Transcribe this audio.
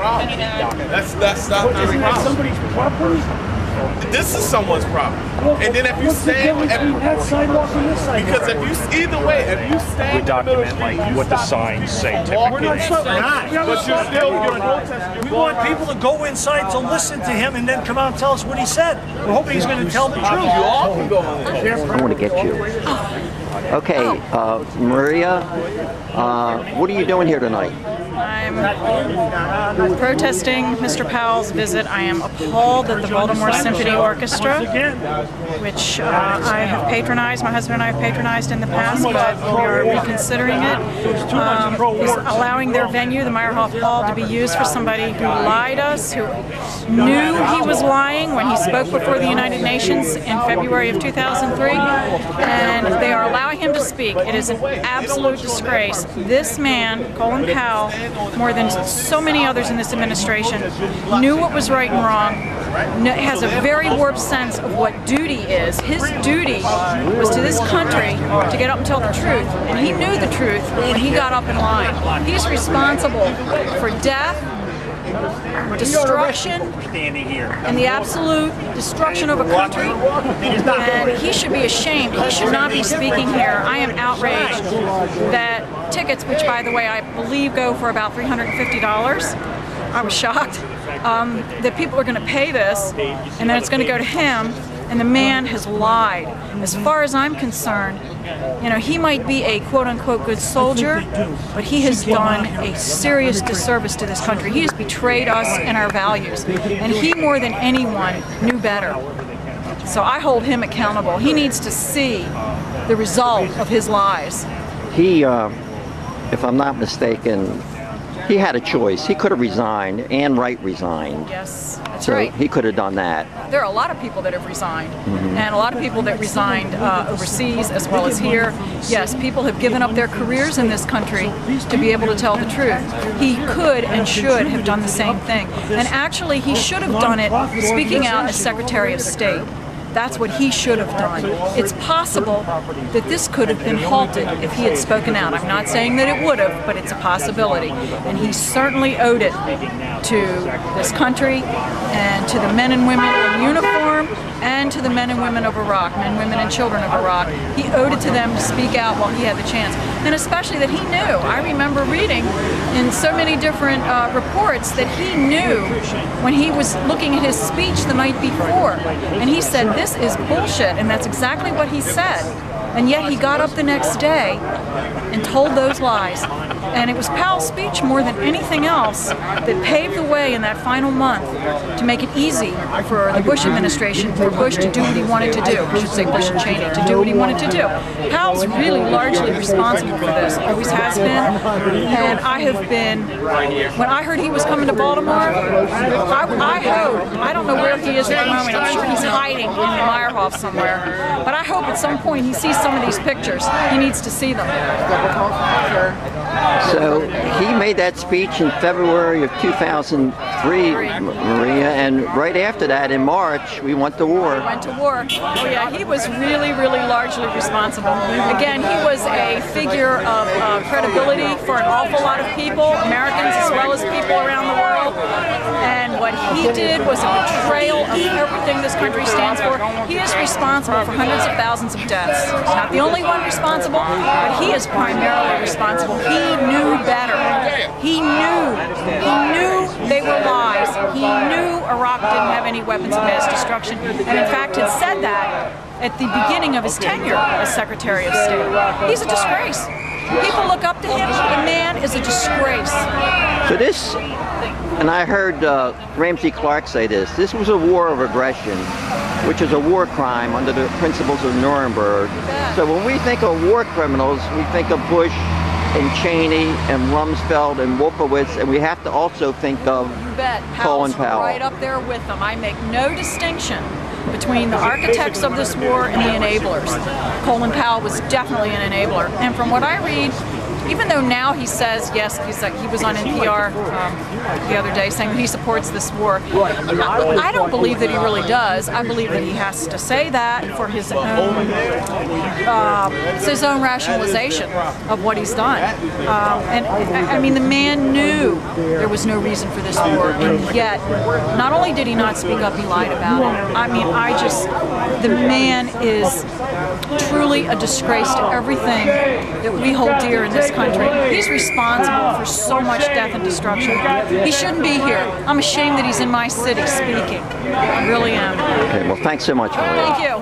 problem. That's not his problem. Somebody's property. This is someone's problem. And then if you stand, because if you either way, if you stand, we document like what the signs say typically. but you're still We want people to go inside to listen to him and then come out and tell us what he said. We're hoping he's going to tell the truth. You all can go on. I want to get you. Okay, Maria, what are you doing here tonight? I'm protesting Mr. Powell's visit. I am appalled that the Baltimore Symphony Orchestra, which I have patronized, my husband and I have patronized in the past, but we are reconsidering it, is allowing their venue, the Meyerhoff Hall, to be used for somebody who lied us, who knew he was lying when he spoke before the United Nations in February of 2003, and they are allowing him to speak. It is an absolute disgrace. This man, Colin Powell, more than so many others in this administration, knew what was right and wrong, has a very warped sense of what duty is. His duty was to this country to get up and tell the truth, and he knew the truth when he got up and lied. He's responsible for death, destruction, and the absolute destruction of a country, and he should be ashamed. He should not be speaking here. I am outraged that tickets, which by the way I believe go for about $350, I was shocked that people are going to pay this and then it's going to go to him, and the man has lied. As far as I'm concerned, you know, he might be a quote-unquote good soldier, but he has done a serious disservice to this country. He has betrayed us and our values, and he more than anyone knew better. So I hold him accountable. He needs to see the result of his lies. He, if I'm not mistaken, he had a choice. He could have resigned. Anne Wright resigned. Yes, that's so right. He could have done that. There are a lot of people that have resigned, and a lot of people that resigned overseas as well as here. Yes, people have given up their careers in this country to be able to tell the truth. He could and should have done the same thing. And actually, he should have done it speaking out as Secretary of State. That's what he should have done. It's possible that this could have been halted if he had spoken out. I'm not saying that it would have, but it's a possibility. And he certainly owed it to this country and to the men and women in uniform and to the men and women of Iraq, men, women, and children of Iraq. He owed it to them to speak out while he had the chance. And especially that he knew. I remember reading in so many different reports that he knew when he was looking at his speech the night before. And he said, "This is bullshit," and that's exactly what he said. And yet he got up the next day and told those lies. And it was Powell's speech more than anything else that paved the way in that final month to make it easy for the Bush administration, for Bush to do what he wanted to do. I should say Bush and Cheney, to do what he wanted to do. Powell's really largely responsible for this, always has been. And I have been, when I heard he was coming to Baltimore, I hope, I don't know where he is at the moment, I'm sure he's hiding in the Meyerhoff somewhere, but I hope at some point he sees some of these pictures. He needs to see them. So he made that speech in February of 2003, Maria, and right after that, in March, we went to war. We went to war. Oh yeah, he was really, really largely responsible. Again, he was a figure of credibility for an awful lot of people, Americans as well as people around the world. And what he did was a betrayal of everything this country stands for. He is responsible for hundreds of thousands of deaths. He's not the only one responsible, but he is primarily responsible. He knew better. He knew they were lies. He knew Iraq didn't have any weapons of mass destruction, and in fact had said that at the beginning of his tenure as Secretary of State. He's a disgrace. People look up to him. The man is a disgrace. So this, and I heard Ramsey Clark say this was a war of aggression, which is a war crime under the principles of Nuremberg. So when we think of war criminals, we think of Bush and Cheney and Rumsfeld and Wolfowitz, and we have to also think of Colin Powell. Right up there with them. I make no distinction between the architects of this war and the enablers. Colin Powell was definitely an enabler. And from what I read even though now he says, yes, he was on NPR the other day saying that he supports this war, I don't believe that he really does. I believe that he has to say that for his own, it's his own rationalization of what he's done. And I mean, the man knew there was no reason for this war, and yet, not only did he not speak up, he lied about it. I mean, the man is truly a disgrace to everything that we hold dear in this country. He's responsible for so much death and destruction. He shouldn't be here. I'm ashamed that he's in my city speaking. I really am. Okay, well, thanks so much, Maria. Thank you.